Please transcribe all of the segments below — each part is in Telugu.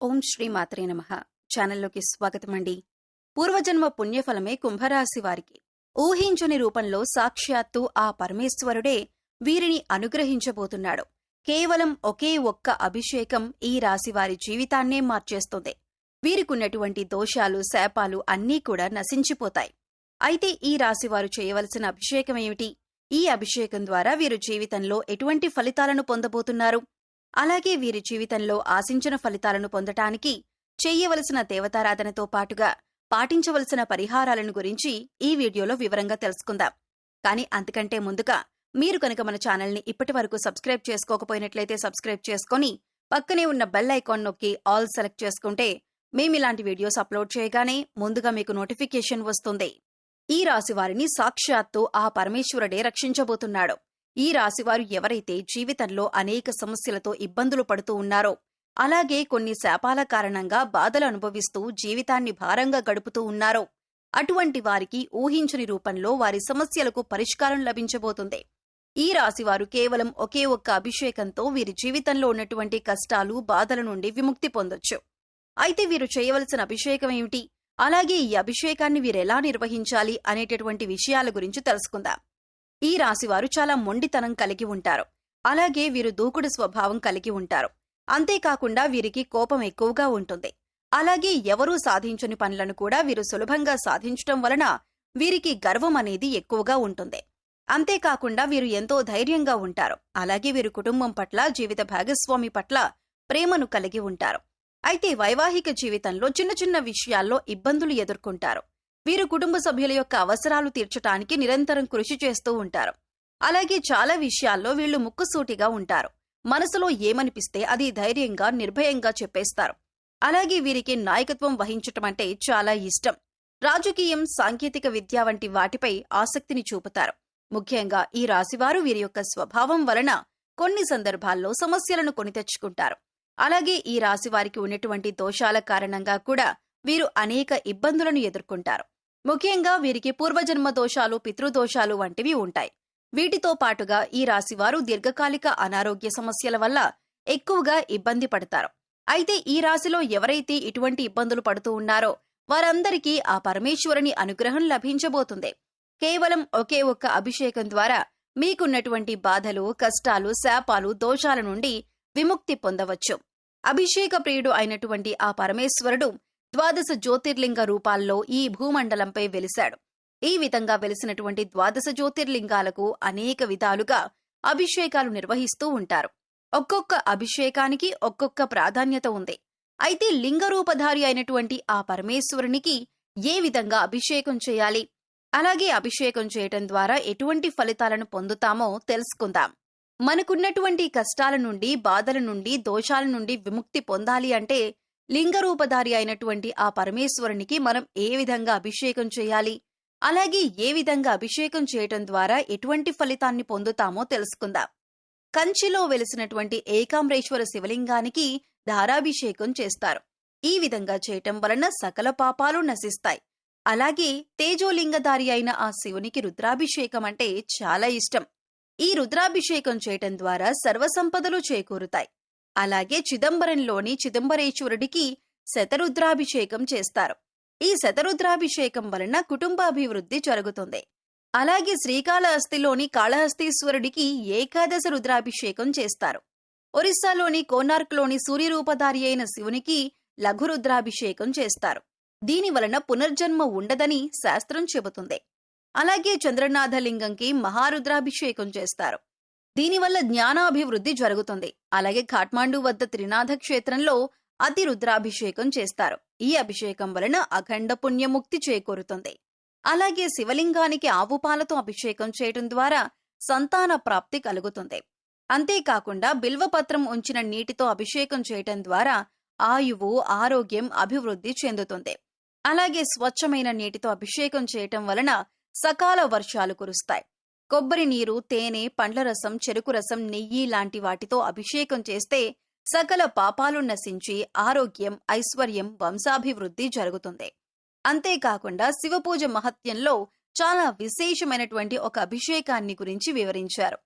ఓం శ్రీ మాత్రే నమః. ఛానల్లోకి స్వాగతమండి. పూర్వజన్మ పుణ్యఫలమే కుంభరాశి వారికి ఊహించని రూపంలో సాక్షాత్తు ఆ పరమేశ్వరుడే వీరిని అనుగ్రహించబోతున్నాడు. కేవలం ఒకే ఒక్క అభిషేకం ఈ రాశివారి జీవితాన్నే మార్చేస్తుంది. వీరికున్నటువంటి దోషాలు, శాపాలు అన్నీ కూడా నశించిపోతాయి. అయితే ఈ రాశివారు చేయవలసిన అభిషేకం ఏమిటి? ఈ అభిషేకం ద్వారా వీరు జీవితంలో ఎటువంటి ఫలితాలను పొందబోతున్నారు? అలాగే వీరి జీవితంలో ఆశించిన ఫలితాలను పొందటానికి చెయ్యవలసిన దేవతారాధనతో పాటుగా పాటించవలసిన పరిహారాలను గురించి ఈ వీడియోలో వివరంగా తెలుసుకుందాం. కానీ అంతకంటే ముందుగా మీరు కనుక మన ఛానల్ని ఇప్పటి వరకు సబ్స్క్రైబ్ చేసుకోకపోయినట్లయితే సబ్స్క్రైబ్ చేసుకొని పక్కనే ఉన్న బెల్ ఐకాన్ నొక్కి ఆల్ సెలెక్ట్ చేసుకుంటే మేమిలాంటి వీడియోస్ అప్లోడ్ చేయగానే ముందుగా మీకు నోటిఫికేషన్ వస్తుంది. ఈ రాశివారిని సాక్షాత్తు ఆ పరమేశ్వరుడే రక్షించబోతున్నాడు. ఈ రాశివారు ఎవరైతే జీవితంలో అనేక సమస్యలతో ఇబ్బందులు పడుతూ ఉన్నారో, అలాగే కొన్ని శాపాల కారణంగా బాధలు అనుభవిస్తూ జీవితాన్ని భారంగా గడుపుతూ ఉన్నారో, అటువంటి వారికి ఊహించని రూపంలో వారి సమస్యలకు పరిష్కారం లభించబోతుంది. ఈ రాశివారు కేవలం ఒకే ఒక్క అభిషేకంతో వీరి జీవితంలో ఉన్నటువంటి కష్టాలు, బాధల నుండి విముక్తి పొందొచ్చు. అయితే వీరు చేయవలసిన అభిషేకం ఏమిటి? అలాగే ఈ అభిషేకాన్ని వీరెలా నిర్వహించాలి అనేటటువంటి విషయాల గురించి తెలుసుకుందాం. ఈ రాశివారు చాలా మొండితనం కలిగి ఉంటారు. అలాగే వీరు దూకుడు స్వభావం కలిగి ఉంటారు. అంతేకాకుండా వీరికి కోపం ఎక్కువగా ఉంటుంది. అలాగే ఎవరూ సాధించని పనులను కూడా వీరు సులభంగా సాధించటం వలన వీరికి గర్వం అనేది ఎక్కువగా ఉంటుంది. అంతేకాకుండా వీరు ఎంతో ధైర్యంగా ఉంటారు. అలాగే వీరు కుటుంబం పట్ల, జీవిత భాగస్వామి పట్ల ప్రేమను కలిగి ఉంటారు. అయితే వైవాహిక జీవితంలో చిన్న చిన్న విషయాల్లో ఇబ్బందులు ఎదుర్కొంటారు. వీరు కుటుంబ సభ్యుల యొక్క అవసరాలు తీర్చటానికి నిరంతరం కృషి చేస్తూ ఉంటారు. అలాగే చాలా విషయాల్లో వీళ్లు ముక్కుసూటిగా ఉంటారు. మనసులో ఏమనిపిస్తే అది ధైర్యంగా, నిర్భయంగా చెప్పేస్తారు. అలాగే వీరికి నాయకత్వం వహించటం అంటే చాలా ఇష్టం. రాజకీయం, సాంకేతిక విద్య వంటి వాటిపై ఆసక్తిని చూపుతారు. ముఖ్యంగా ఈ రాశివారు వీరి యొక్క స్వభావం వలన కొన్ని సందర్భాల్లో సమస్యలను కొని తెచ్చుకుంటారు. అలాగే ఈ రాశివారికి ఉన్నటువంటి దోషాల కారణంగా కూడా వీరు అనేక ఇబ్బందులను ఎదుర్కొంటారు. ముఖ్యంగా వీరికి పూర్వజన్మ దోషాలు, పితృదోషాలు వంటివి ఉంటాయి. వీటితో పాటుగా ఈ రాశివారు దీర్ఘకాలిక అనారోగ్య సమస్యల వల్ల ఎక్కువగా ఇబ్బంది పడతారు. అయితే ఈ రాశిలో ఎవరైతే ఇటువంటి ఇబ్బందులు పడుతూ ఉన్నారో వారందరికీ ఆ పరమేశ్వరుని అనుగ్రహం లభించబోతుంది. కేవలం ఒకే ఒక్క అభిషేకం ద్వారా మీకున్నటువంటి బాధలు, కష్టాలు, శాపాలు, దోషాల నుండి విముక్తి పొందవచ్చు. అభిషేక ప్రియుడు అయినటువంటి ఆ పరమేశ్వరుడు 12 జ్యోతిర్లింగ రూపాల్లో ఈ భూమండలంపై వెలిశాడు. ఈ విధంగా వెలిసినటువంటి 12 జ్యోతిర్లింగాలకు అనేక విధాలుగా అభిషేకాలు నిర్వహిస్తూ ఉంటారు. ఒక్కొక్క అభిషేకానికి ఒక్కొక్క ప్రాధాన్యత ఉంది. అయితే లింగరూపధారి అయినటువంటి ఆ పరమేశ్వరునికి ఏ విధంగా అభిషేకం చేయాలి, అలాగే అభిషేకం చేయటం ద్వారా ఎటువంటి ఫలితాలను పొందుతామో తెలుసుకుందాం. మనకున్నటువంటి కష్టాల నుండి, బాధల నుండి, దోషాల నుండి విముక్తి పొందాలి అంటే లింగరూపధారి అయినటువంటి ఆ పరమేశ్వరునికి మనం ఏ విధంగా అభిషేకం చేయాలి, అలాగే ఏ విధంగా అభిషేకం చేయటం ద్వారా ఎటువంటి ఫలితాన్ని పొందుతామో తెలుసుకుందాం. కంచిలో వెలిసినటువంటి ఏకాంబరేశ్వర శివలింగానికి ధారాభిషేకం చేస్తారు. ఈ విధంగా చేయటం వలన సకల పాపాలు నశిస్తాయి. అలాగే తేజోలింగధారి అయిన ఆ శివునికి రుద్రాభిషేకం అంటే చాలా ఇష్టం. ఈ రుద్రాభిషేకం చేయటం ద్వారా సర్వసంపదలు చేకూరుతాయి. అలాగే చిదంబరంలోని చిదంబరేశ్వరుడికి శతరుద్రాభిషేకం చేస్తారు. ఈ శతరుద్రాభిషేకం వలన కుటుంబాభివృద్ధి జరుగుతుంది. అలాగే శ్రీకాళహస్తిలోని కాళహస్తీశ్వరుడికి ఏకాదశ రుద్రాభిషేకం చేస్తారు. ఒరిస్సాలోని కోనార్క్లోని సూర్యరూపధారి అయిన శివునికి లఘు రుద్రాభిషేకం చేస్తారు. దీని వలన పునర్జన్మ ఉండదని శాస్త్రం చెబుతుంది. అలాగే చంద్రనాథలింగంకి మహారుద్రాభిషేకం చేస్తారు. దీనివల్ల జ్ఞానాభివృద్ధి జరుగుతుంది. అలాగే ఖాట్మాండు వద్ద త్రినాథ క్షేత్రంలో అతి రుద్రాభిషేకం చేస్తారు. ఈ అభిషేకం వలన అఖండ పుణ్యముక్తి చేకూరుతుంది. అలాగే శివలింగానికి ఆవు పాలతో అభిషేకం చేయటం ద్వారా సంతాన ప్రాప్తి కలుగుతుంది. అంతేకాకుండా బిల్వపత్రం ఉంచిన నీటితో అభిషేకం చేయటం ద్వారా ఆయువు, ఆరోగ్యం అభివృద్ధి చెందుతుంది. అలాగే స్వచ్ఛమైన నీటితో అభిషేకం చేయటం వలన సకాల వర్షాలు కురుస్తాయి. కొబ్బరి నీరు, తేనె, పండ్ల రసం, చెరుకు రసం, నెయ్యి లాంటి వాటితో అభిషేకం చేస్తే సకల పాపాలు నశించి ఆరోగ్యం, ఐశ్వర్యం, వంశాభివృద్ధి జరుగుతుంది. అంతేకాకుండా శివపూజ మహత్యంలో చాలా విశేషమైనటువంటి ఒక అభిషేకాన్ని గురించి వివరించారు.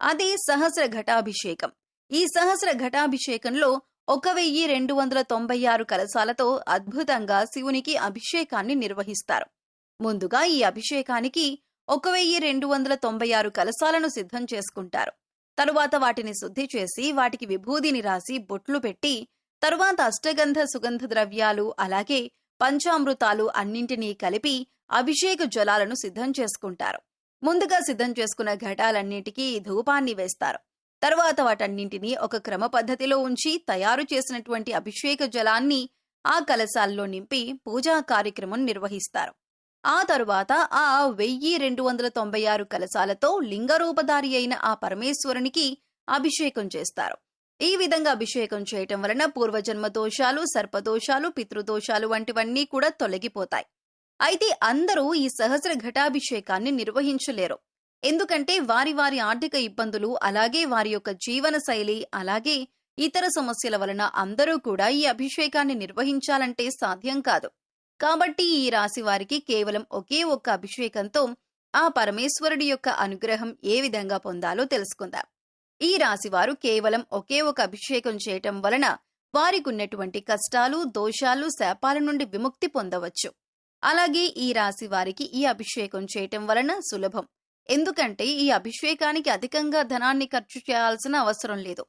అదే సహస్ర ఘటాభిషేకం. ఈ సహస్ర ఘటాభిషేకంలో 1296 కలశాలతో అద్భుతంగా శివునికి అభిషేకాన్ని నిర్వహిస్తారు. ముందుగా ఈ అభిషేకానికి 1296 కలశాలను సిద్ధం చేసుకుంటారు. తరువాత వాటిని శుద్ధి చేసి వాటికి విభూదిని రాసి బొట్లు పెట్టి తరువాత అష్టగంధ సుగంధ ద్రవ్యాలు అలాగే పంచామృతాలు అన్నింటినీ కలిపి అభిషేక జలాలను సిద్ధం చేసుకుంటారు. ముందుగా సిద్ధం చేసుకున్న ఘటాలన్నిటికీ ధూపాన్ని వేస్తారు. తరువాత వాటన్నింటినీ ఒక క్రమ పద్ధతిలో ఉంచి తయారు చేసినటువంటి అభిషేక జలాన్ని ఆ కలశాల్లో నింపి పూజా కార్యక్రమం నిర్వహిస్తారు. ఆ తరువాత ఆ 1296 కలశాలతో లింగరూపధారి అయిన ఆ పరమేశ్వరునికి అభిషేకం చేస్తారు. ఈ విధంగా అభిషేకం చేయటం వలన పూర్వజన్మ దోషాలు, సర్పదోషాలు, పితృదోషాలు వంటివన్నీ కూడా తొలగిపోతాయి. అయితే అందరూ ఈ సహస్ర ఘటాభిషేకాన్ని నిర్వహించలేరు. ఎందుకంటే వారి వారి ఆర్థిక ఇబ్బందులు, అలాగే వారి యొక్క జీవన శైలి, అలాగే ఇతర సమస్యల వలన అందరూ కూడా ఈ అభిషేకాన్ని నిర్వహించాలంటే సాధ్యం కాదు. కాబట్టి ఈ రాశి వారికి కేవలం ఒకే ఒక్క అభిషేకంతో ఆ పరమేశ్వరుడి యొక్క అనుగ్రహం ఏ విధంగా పొందాలో తెలుసుకుందాం. ఈ రాశివారు కేవలం ఒకే ఒక అభిషేకం చేయటం వలన వారికున్నటువంటి కష్టాలు, దోషాలు, శాపాల నుండి విముక్తి పొందవచ్చు. అలాగే ఈ రాశి వారికి ఈ అభిషేకం చేయటం వలన సులభం. ఎందుకంటే ఈ అభిషేకానికి అధికంగా ధనాన్ని ఖర్చు చేయాల్సిన అవసరం లేదు.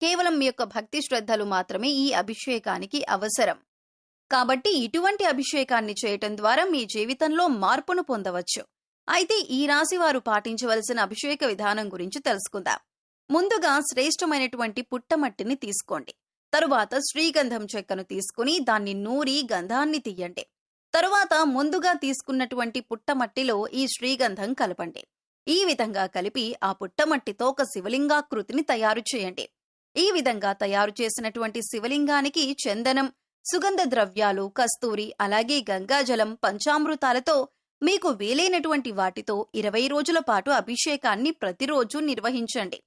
కేవలం మీ యొక్క భక్తి శ్రద్ధలు మాత్రమే ఈ అభిషేకానికి అవసరం. కాబట్టి ఇటువంటి అభిషేకాన్ని చేయటం ద్వారా మీ జీవితంలో మార్పును పొందవచ్చు. అయితే ఈ రాశి వారు పాటించవలసిన అభిషేక విధానం గురించి తెలుసుకుందాం. ముందుగా శ్రేష్టమైనటువంటి పుట్టమట్టిని తీసుకోండి. తరువాత శ్రీగంధం చెక్కను తీసుకుని దాన్ని నూరి గంధాన్ని తీయండి. తరువాత ముందుగా తీసుకున్నటువంటి పుట్టమట్టిలో ఈ శ్రీగంధం కలపండి. ఈ విధంగా కలిపి ఆ పుట్టమట్టితో ఒక శివలింగాకృతిని తయారు చేయండి. ఈ విధంగా తయారు చేసినటువంటి శివలింగానికి చందనం, సుగంధ ద్రవ్యాలు, కస్తూరి, అలాగే గంగాజలం, పంచామృతాలతో మీకు వీలైనటువంటి వాటితో 20 రోజుల పాటు అభిషేకాన్ని ప్రతిరోజు నిర్వహించండి.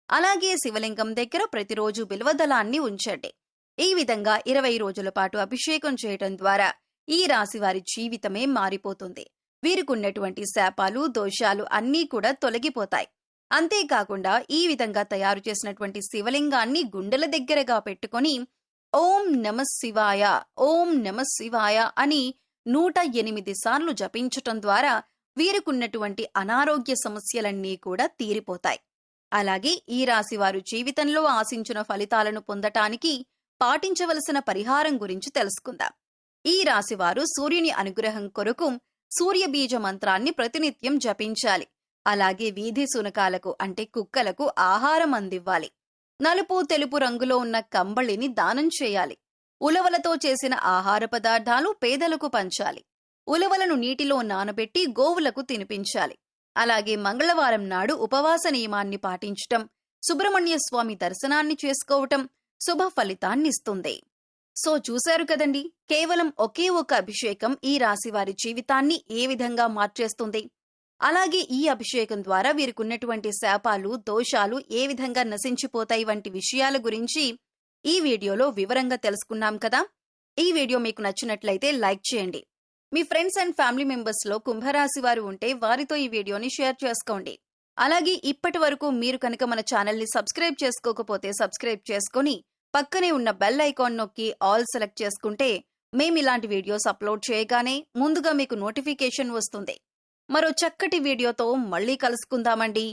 అలాగే శివలింగం దగ్గర ప్రతిరోజు బిల్వదళాన్ని ఉంచండి. ఈ విధంగా 20 రోజుల పాటు అభిషేకం చేయటం ద్వారా ఈ రాశివారి జీవితమే మారిపోతుంది. వీరికున్నటువంటి శాపాలు, దోషాలు అన్నీ కూడా తొలగిపోతాయి. అంతేకాకుండా ఈ విధంగా తయారు చేసినటువంటి శివలింగాన్ని గుండెల దగ్గరగా పెట్టుకొని ఓం నమః శివాయ, ఓం నమః శివాయ అని 108 సార్లు జపించటం ద్వారా వీరికున్నటువంటి అనారోగ్య సమస్యలన్నీ కూడా తీరిపోతాయి. అలాగే ఈ రాశివారు జీవితంలో ఆశించిన ఫలితాలను పొందటానికి పాటించవలసిన పరిహారం గురించి తెలుసుకుందాం. ఈ రాశివారు సూర్యుని అనుగ్రహం కొరకు సూర్యబీజ మంత్రాన్ని ప్రతినిత్యం జపించాలి. అలాగే వీధి శునకాలకు అంటే కుక్కలకు ఆహారం అందివ్వాలి. నలుపు, తెలుపు రంగులో ఉన్న కంబళిని దానం చేయాలి. ఉలవలతో చేసిన ఆహార పదార్థాలు పేదలకు పంచాలి. ఉలవలను నీటిలో నానబెట్టి గోవులకు తినిపించాలి. అలాగే మంగళవారం నాడు ఉపవాస నియమాన్ని పాటించటం, సుబ్రహ్మణ్య స్వామి దర్శనాన్ని చేసుకోవటం శుభ ఫలితాన్నిస్తుంది. సో చూశారు కదండి, కేవలం ఒకే ఒక అభిషేకం ఈ రాశివారి జీవితాన్ని ఏ విధంగా మార్చేస్తుంది. అలాగే ఈ అభిషేకం ద్వారా వీరికున్నటువంటి శాపాలు, దోషాలు ఏ విధంగా నశించిపోతాయి వంటి విషయాల గురించి ఈ వీడియోలో వివరంగా తెలుసుకున్నాం కదా. ఈ వీడియో మీకు నచ్చినట్లయితే లైక్ చేయండి. మీ ఫ్రెండ్స్ అండ్ ఫ్యామిలీ మెంబర్స్ లో కుంభరాశి వారు ఉంటే వారితో ఈ వీడియోని షేర్ చేసుకోండి. అలాగే ఇప్పటి వరకు మీరు కనుక మన ఛానల్ ని సబ్స్క్రైబ్ చేసుకోకపోతే సబ్స్క్రైబ్ చేసుకొని పక్కనే ఉన్న బెల్ ఐకాన్ నొక్కి ఆల్ సెలెక్ట్ చేసుకుంటే మేమిలాంటి వీడియోస్ అప్లోడ్ చేయగానే ముందుగా మీకు నోటిఫికేషన్ వస్తుంది. మరో చక్కటి వీడియోతో మళ్ళీ కలుసుకుందామండి.